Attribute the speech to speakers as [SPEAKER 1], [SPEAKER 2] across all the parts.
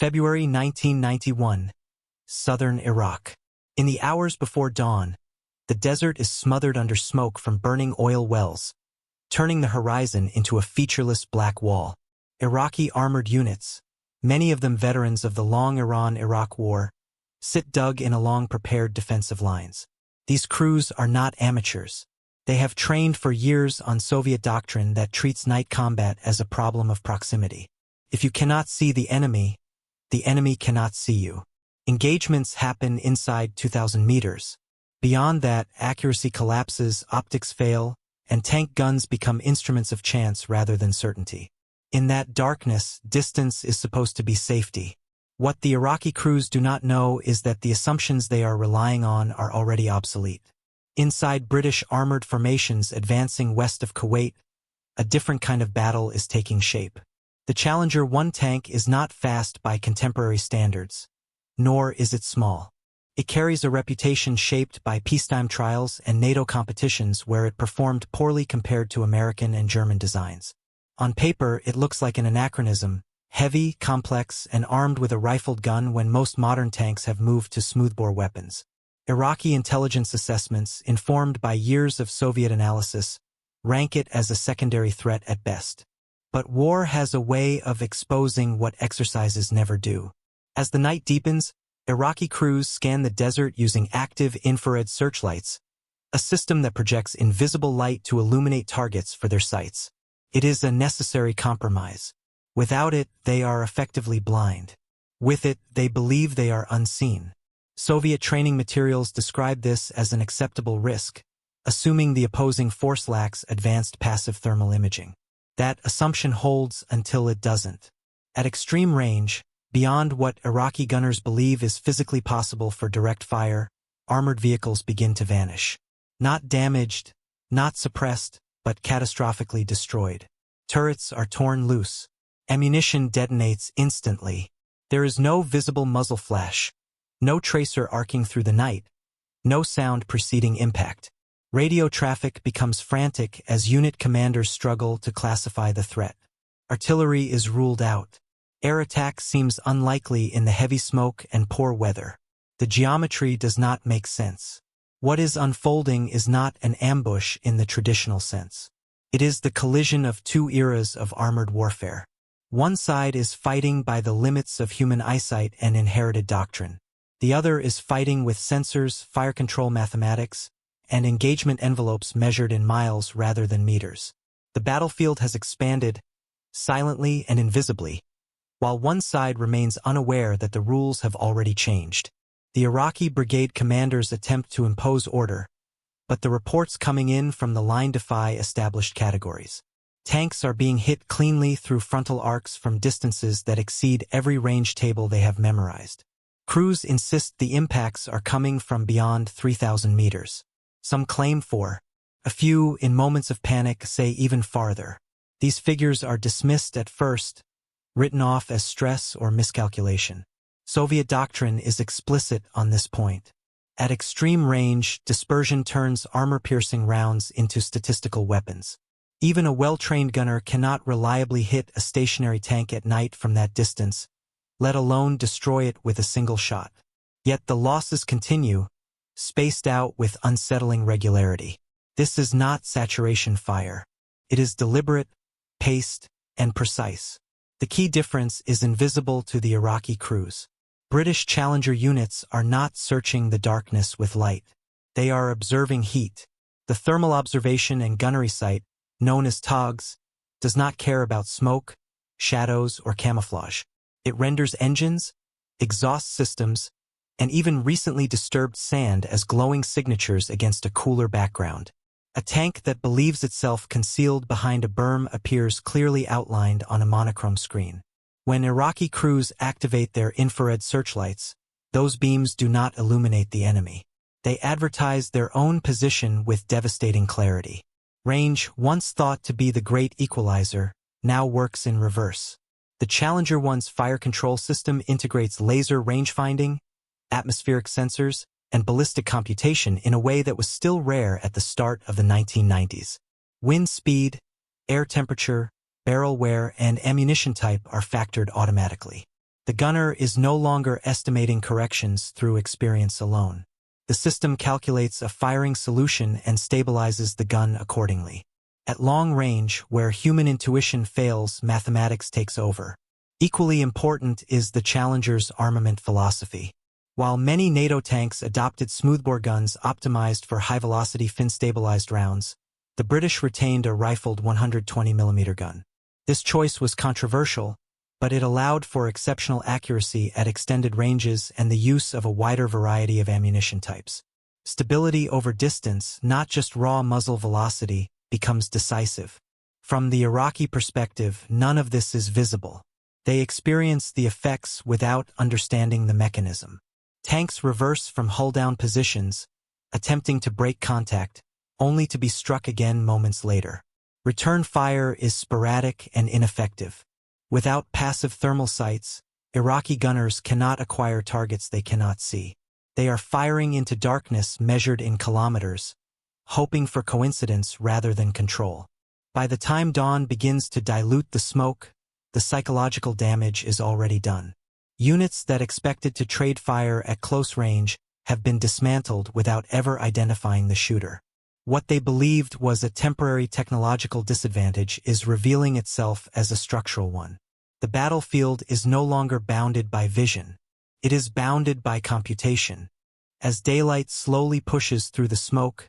[SPEAKER 1] February 1991, southern Iraq. In the hours before dawn, the desert is smothered under smoke from burning oil wells, turning the horizon into a featureless black wall. Iraqi armored units, many of them veterans of the long Iran-Iraq War, sit dug in along prepared defensive lines. These crews are not amateurs. They have trained for years on Soviet doctrine that treats night combat as a problem of proximity. If you cannot see the enemy cannot see you. Engagements happen inside 2,000 meters. Beyond that, accuracy collapses, optics fail, and tank guns become instruments of chance rather than certainty. In that darkness, distance is supposed to be safety. What the Iraqi crews do not know is that the assumptions they are relying on are already obsolete. Inside British armored formations advancing west of Kuwait, a different kind of battle is taking shape. The Challenger 1 tank is not fast by contemporary standards, nor is it small. It carries a reputation shaped by peacetime trials and NATO competitions where it performed poorly compared to American and German designs. On paper, it looks like an anachronism, heavy, complex, and armed with a rifled gun when most modern tanks have moved to smoothbore weapons. Iraqi intelligence assessments, informed by years of Soviet analysis, rank it as a secondary threat at best. But war has a way of exposing what exercises never do. As the night deepens, Iraqi crews scan the desert using active infrared searchlights, a system that projects invisible light to illuminate targets for their sights. It is a necessary compromise. Without it, they are effectively blind. With it, they believe they are unseen. Soviet training materials describe this as an acceptable risk, assuming the opposing force lacks advanced passive thermal imaging. That assumption holds until it doesn't. At extreme range, beyond what Iraqi gunners believe is physically possible for direct fire, armored vehicles begin to vanish. Not damaged, not suppressed, but catastrophically destroyed. Turrets are torn loose. Ammunition detonates instantly. There is no visible muzzle flash, no tracer arcing through the night, no sound preceding impact. Radio traffic becomes frantic as unit commanders struggle to classify the threat. Artillery is ruled out. Air attack seems unlikely in the heavy smoke and poor weather. The geometry does not make sense. What is unfolding is not an ambush in the traditional sense. It is the collision of two eras of armored warfare. One side is fighting by the limits of human eyesight and inherited doctrine. The other is fighting with sensors, fire control mathematics, and engagement envelopes measured in miles rather than meters. The battlefield has expanded, silently and invisibly, while one side remains unaware that the rules have already changed. The Iraqi brigade commanders attempt to impose order, but the reports coming in from the line defy established categories. Tanks are being hit cleanly through frontal arcs from distances that exceed every range table they have memorized. Crews insist the impacts are coming from beyond 3,000 meters. Some claim 4. A few, in moments of panic, say even farther. These figures are dismissed at first, written off as stress or miscalculation. Soviet doctrine is explicit on this point. At extreme range, dispersion turns armor-piercing rounds into statistical weapons. Even a well-trained gunner cannot reliably hit a stationary tank at night from that distance, let alone destroy it with a single shot. Yet the losses continue, spaced out with unsettling regularity. This is not saturation fire. It is deliberate, paced, and precise. The key difference is invisible to the Iraqi crews. British Challenger units are not searching the darkness with light. They are observing heat. The thermal observation and gunnery sight, known as TOGs, does not care about smoke, shadows, or camouflage. It renders engines, exhaust systems, and even recently disturbed sand as glowing signatures against a cooler background. A tank that believes itself concealed behind a berm appears clearly outlined on a monochrome screen. When Iraqi crews activate their infrared searchlights, those beams do not illuminate the enemy. They advertise their own position with devastating clarity. Range, once thought to be the great equalizer, now works in reverse. The Challenger 1's fire control system integrates laser rangefinding, atmospheric sensors, and ballistic computation in a way that was still rare at the start of the 1990s. Wind speed, air temperature, barrel wear, and ammunition type are factored automatically. The gunner is no longer estimating corrections through experience alone. The system calculates a firing solution and stabilizes the gun accordingly. At long range, where human intuition fails, mathematics takes over. Equally important is the Challenger's armament philosophy. While many NATO tanks adopted smoothbore guns optimized for high-velocity fin-stabilized rounds, the British retained a rifled 120mm gun. This choice was controversial, but it allowed for exceptional accuracy at extended ranges and the use of a wider variety of ammunition types. Stability over distance, not just raw muzzle velocity, becomes decisive. From the Iraqi perspective, none of this is visible. They experience the effects without understanding the mechanism. Tanks reverse from hull-down positions, attempting to break contact, only to be struck again moments later. Return fire is sporadic and ineffective. Without passive thermal sights, Iraqi gunners cannot acquire targets they cannot see. They are firing into darkness measured in kilometers, hoping for coincidence rather than control. By the time dawn begins to dilute the smoke, the psychological damage is already done. Units that expected to trade fire at close range have been dismantled without ever identifying the shooter. What they believed was a temporary technological disadvantage is revealing itself as a structural one. The battlefield is no longer bounded by vision. It is bounded by computation. As daylight slowly pushes through the smoke,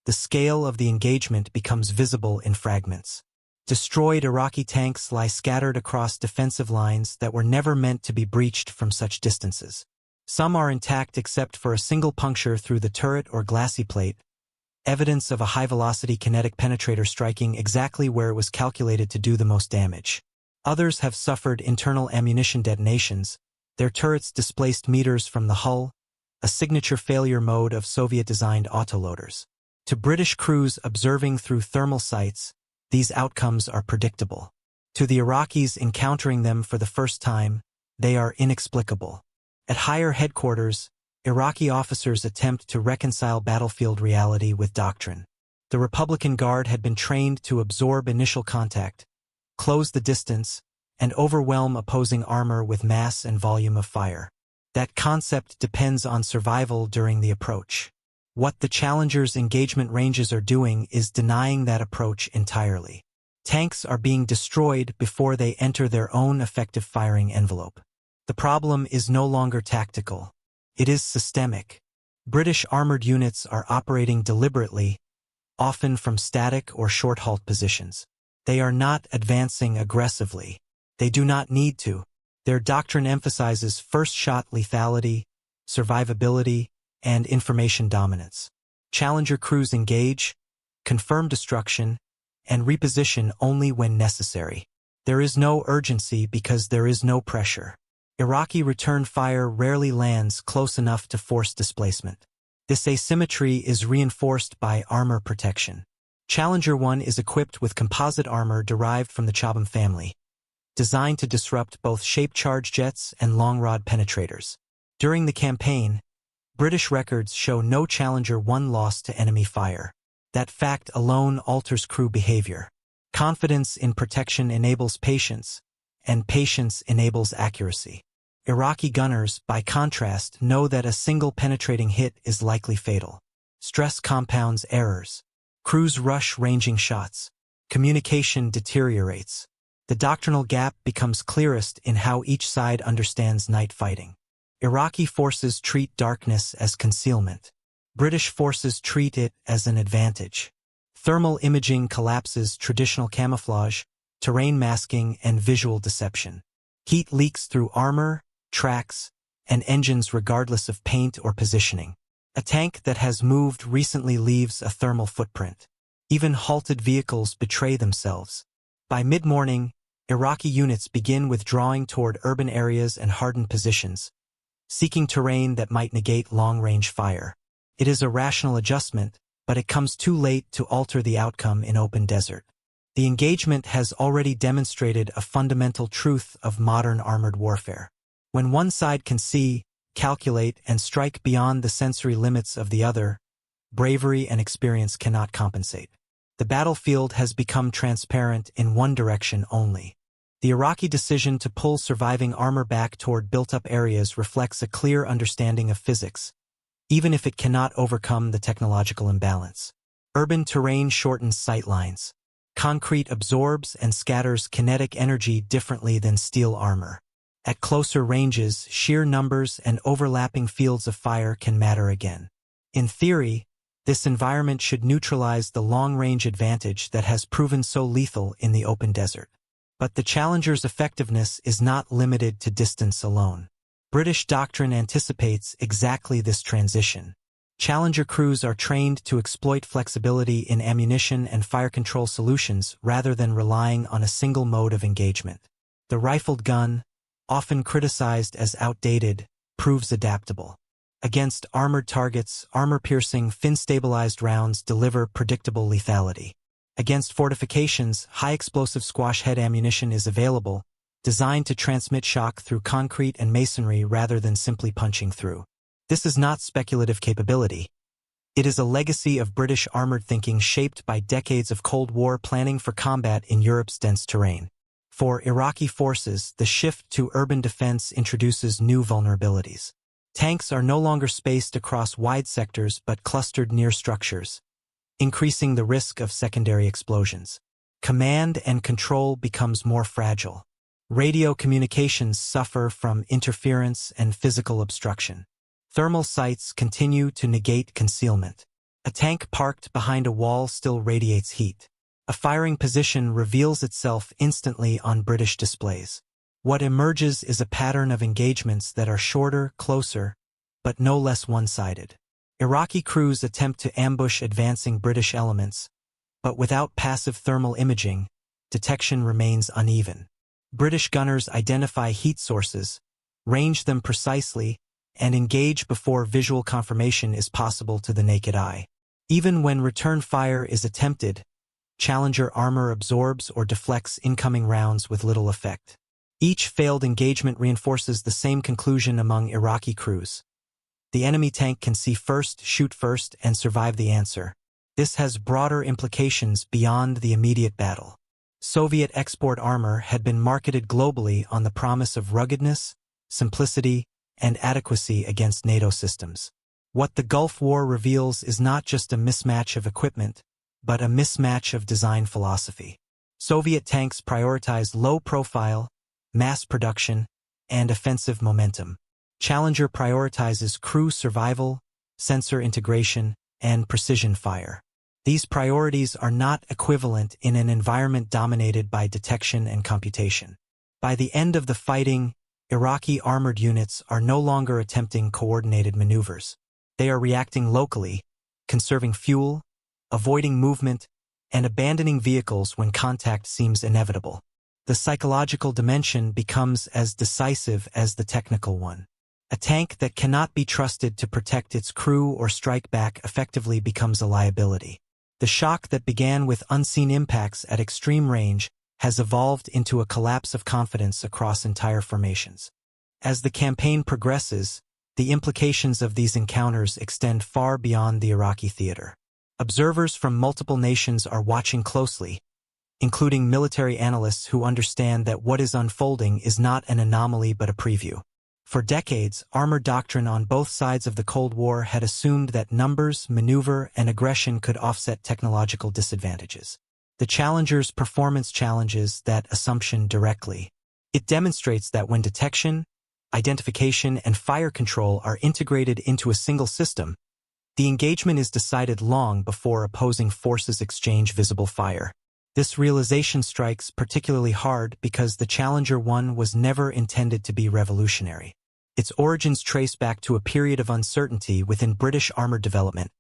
[SPEAKER 1] the scale of the engagement becomes visible in fragments. Destroyed Iraqi tanks lie scattered across defensive lines that were never meant to be breached from such distances. Some are intact except for a single puncture through the turret or glassy plate, evidence of a high-velocity kinetic penetrator striking exactly where it was calculated to do the most damage. Others have suffered internal ammunition detonations, their turrets displaced meters from the hull, a signature failure mode of Soviet-designed autoloaders. To British crews observing through thermal sights, these outcomes are predictable. To the Iraqis encountering them for the first time, they are inexplicable. At higher headquarters, Iraqi officers attempt to reconcile battlefield reality with doctrine. The Republican Guard had been trained to absorb initial contact, close the distance, and overwhelm opposing armor with mass and volume of fire. That concept depends on survival during the approach. What the Challenger's engagement ranges are doing is denying that approach entirely. Tanks are being destroyed before they enter their own effective firing envelope. The problem is no longer tactical. It is systemic. British armored units are operating deliberately, often from static or short-halt positions. They are not advancing aggressively. They do not need to. Their doctrine emphasizes first-shot lethality, survivability, and information dominance. Challenger crews engage, confirm destruction, and reposition only when necessary. There is no urgency because there is no pressure. Iraqi return fire rarely lands close enough to force displacement. This asymmetry is reinforced by armor protection. Challenger 1 is equipped with composite armor derived from the Chobham family, designed to disrupt both shape-charge jets and long-rod penetrators. During the campaign, British records show no Challenger 1 loss to enemy fire. That fact alone alters crew behavior. Confidence in protection enables patience, and patience enables accuracy. Iraqi gunners, by contrast, know that a single penetrating hit is likely fatal. Stress compounds errors. Crews rush ranging shots. Communication deteriorates. The doctrinal gap becomes clearest in how each side understands night fighting. Iraqi forces treat darkness as concealment. British forces treat it as an advantage. Thermal imaging collapses traditional camouflage, terrain masking, and visual deception. Heat leaks through armor, tracks, and engines regardless of paint or positioning. A tank that has moved recently leaves a thermal footprint. Even halted vehicles betray themselves. By mid-morning, Iraqi units begin withdrawing toward urban areas and hardened positions, seeking terrain that might negate long-range fire. It is a rational adjustment, but it comes too late to alter the outcome in open desert. The engagement has already demonstrated a fundamental truth of modern armored warfare. When one side can see, calculate, and strike beyond the sensory limits of the other, bravery and experience cannot compensate. The battlefield has become transparent in one direction only. The Iraqi decision to pull surviving armor back toward built-up areas reflects a clear understanding of physics, even if it cannot overcome the technological imbalance. Urban terrain shortens sight lines. Concrete absorbs and scatters kinetic energy differently than steel armor. At closer ranges, sheer numbers and overlapping fields of fire can matter again. In theory, this environment should neutralize the long-range advantage that has proven so lethal in the open desert. But the Challenger's effectiveness is not limited to distance alone. British doctrine anticipates exactly this transition. Challenger crews are trained to exploit flexibility in ammunition and fire control solutions rather than relying on a single mode of engagement. The rifled gun, often criticized as outdated, proves adaptable. Against armored targets, armor-piercing, fin-stabilized rounds deliver predictable lethality. Against fortifications, high-explosive squash-head ammunition is available, designed to transmit shock through concrete and masonry rather than simply punching through. This is not speculative capability. It is a legacy of British armored thinking shaped by decades of Cold War planning for combat in Europe's dense terrain. For Iraqi forces, the shift to urban defense introduces new vulnerabilities. Tanks are no longer spaced across wide sectors but clustered near structures, increasing the risk of secondary explosions. Command and control becomes more fragile. Radio communications suffer from interference and physical obstruction. Thermal sights continue to negate concealment. A tank parked behind a wall still radiates heat. A firing position reveals itself instantly on British displays. What emerges is a pattern of engagements that are shorter, closer, but no less one-sided. Iraqi crews attempt to ambush advancing British elements, but without passive thermal imaging, detection remains uneven. British gunners identify heat sources, range them precisely, and engage before visual confirmation is possible to the naked eye. Even when return fire is attempted, Challenger armor absorbs or deflects incoming rounds with little effect. Each failed engagement reinforces the same conclusion among Iraqi crews. The enemy tank can see first, shoot first, and survive the answer. This has broader implications beyond the immediate battle. Soviet export armor had been marketed globally on the promise of ruggedness, simplicity, and adequacy against NATO systems. What the Gulf War reveals is not just a mismatch of equipment, but a mismatch of design philosophy. Soviet tanks prioritized low profile, mass production, and offensive momentum. Challenger prioritizes crew survival, sensor integration, and precision fire. These priorities are not equivalent in an environment dominated by detection and computation. By the end of the fighting, Iraqi armored units are no longer attempting coordinated maneuvers. They are reacting locally, conserving fuel, avoiding movement, and abandoning vehicles when contact seems inevitable. The psychological dimension becomes as decisive as the technical one. A tank that cannot be trusted to protect its crew or strike back effectively becomes a liability. The shock that began with unseen impacts at extreme range has evolved into a collapse of confidence across entire formations. As the campaign progresses, the implications of these encounters extend far beyond the Iraqi theater. Observers from multiple nations are watching closely, including military analysts who understand that what is unfolding is not an anomaly but a preview. For decades, armor doctrine on both sides of the Cold War had assumed that numbers, maneuver, and aggression could offset technological disadvantages. The Challenger's performance challenges that assumption directly. It demonstrates that when detection, identification, and fire control are integrated into a single system, the engagement is decided long before opposing forces exchange visible fire. This realization strikes particularly hard because the Challenger 1 was never intended to be revolutionary. Its origins trace back to a period of uncertainty within British armor development,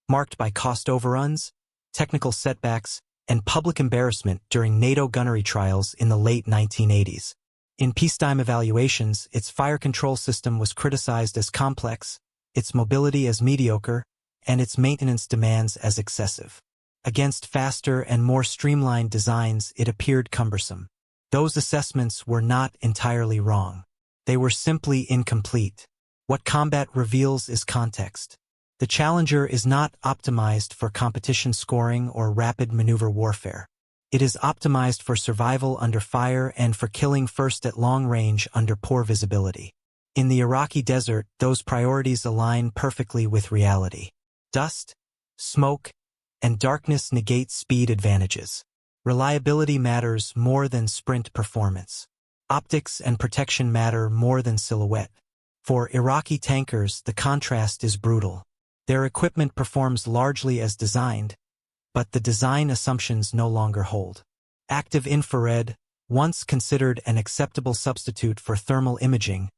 [SPEAKER 1] marked by cost overruns, technical setbacks, and public embarrassment during NATO gunnery trials in the late 1980s. In peacetime evaluations, its fire control system was criticized as complex, its mobility as mediocre, and its maintenance demands as excessive. Against faster and more streamlined designs, it appeared cumbersome. Those assessments were not entirely wrong. They were simply incomplete. What combat reveals is context. The Challenger is not optimized for competition scoring or rapid maneuver warfare. It is optimized for survival under fire and for killing first at long range under poor visibility. In the Iraqi desert, those priorities align perfectly with reality. Dust, smoke, and darkness negate speed advantages. Reliability matters more than sprint performance. Optics and protection matter more than silhouette. For Iraqi tankers, the contrast is brutal. Their equipment performs largely as designed, but the design assumptions no longer hold. Active infrared, once considered an acceptable substitute for thermal imaging,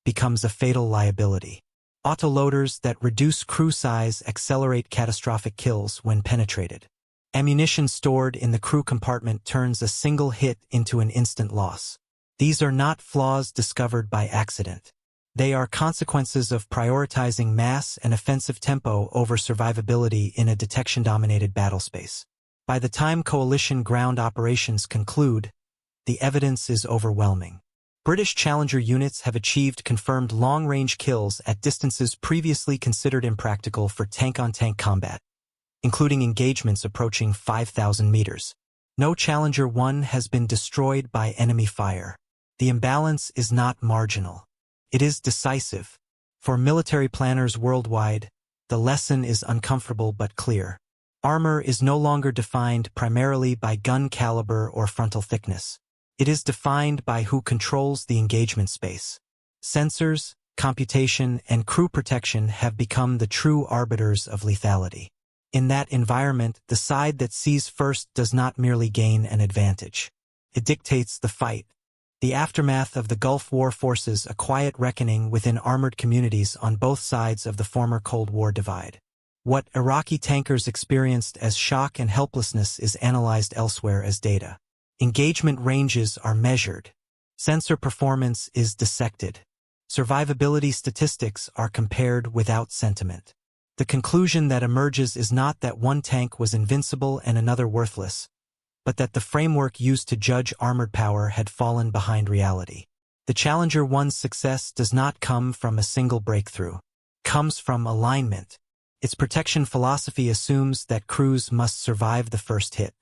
[SPEAKER 1] becomes a fatal liability. Autoloaders that reduce crew size accelerate catastrophic kills when penetrated. Ammunition stored in the crew compartment turns a single hit into an instant loss. These are not flaws discovered by accident. They are consequences of prioritizing mass and offensive tempo over survivability in a detection-dominated battlespace. By the time coalition ground operations conclude, the evidence is overwhelming. British Challenger units have achieved confirmed long-range kills at distances previously considered impractical for tank-on-tank combat, including engagements approaching 5,000 meters. No Challenger 1 has been destroyed by enemy fire. The imbalance is not marginal. It is decisive. For military planners worldwide, the lesson is uncomfortable but clear. Armor is no longer defined primarily by gun caliber or frontal thickness. It is defined by who controls the engagement space. Sensors, computation, and crew protection have become the true arbiters of lethality. In that environment, the side that sees first does not merely gain an advantage. It dictates the fight. The aftermath of the Gulf War forces a quiet reckoning within armored communities on both sides of the former Cold War divide. What Iraqi tankers experienced as shock and helplessness is analyzed elsewhere as data. Engagement ranges are measured. Sensor performance is dissected. Survivability statistics are compared without sentiment. The conclusion that emerges is not that one tank was invincible and another worthless, but that the framework used to judge armored power had fallen behind reality. The Challenger 1's success does not come from a single breakthrough. It comes from alignment. Its protection philosophy assumes that crews must survive the first hit.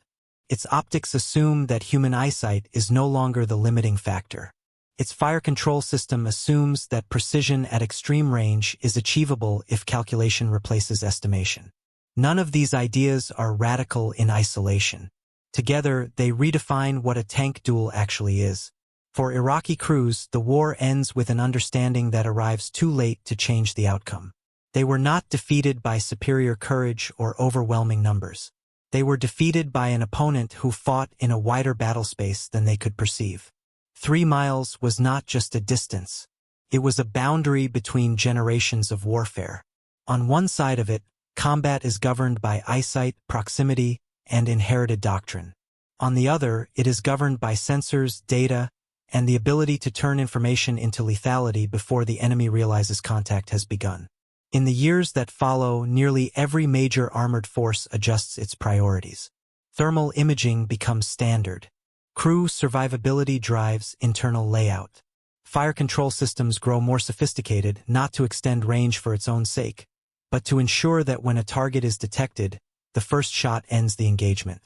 [SPEAKER 1] Its optics assume that human eyesight is no longer the limiting factor. Its fire control system assumes that precision at extreme range is achievable if calculation replaces estimation. None of these ideas are radical in isolation. Together, they redefine what a tank duel actually is. For Iraqi crews, the war ends with an understanding that arrives too late to change the outcome. They were not defeated by superior courage or overwhelming numbers. They were defeated by an opponent who fought in a wider battlespace than they could perceive. 3 miles was not just a distance. It was a boundary between generations of warfare. On one side of it, combat is governed by eyesight, proximity, and inherited doctrine. On the other, it is governed by sensors, data, and the ability to turn information into lethality before the enemy realizes contact has begun. In the years that follow, nearly every major armored force adjusts its priorities. Thermal imaging becomes standard. Crew survivability drives internal layout. Fire control systems grow more sophisticated, not to extend range for its own sake, but to ensure that when a target is detected, the first shot ends the engagement.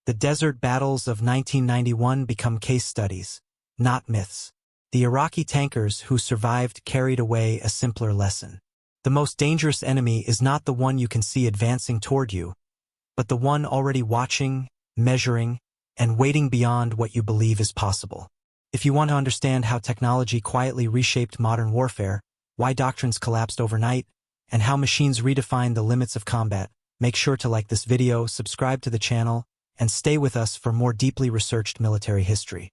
[SPEAKER 1] The desert battles of 1991 become case studies, not myths. The Iraqi tankers who survived carried away a simpler lesson. The most dangerous enemy is not the one you can see advancing toward you, but the one already watching, measuring, and waiting beyond what you believe is possible. If you want to understand how technology quietly reshaped modern warfare, why doctrines collapsed overnight, and how machines redefined the limits of combat, make sure to like this video, subscribe to the channel, and stay with us for more deeply researched military history.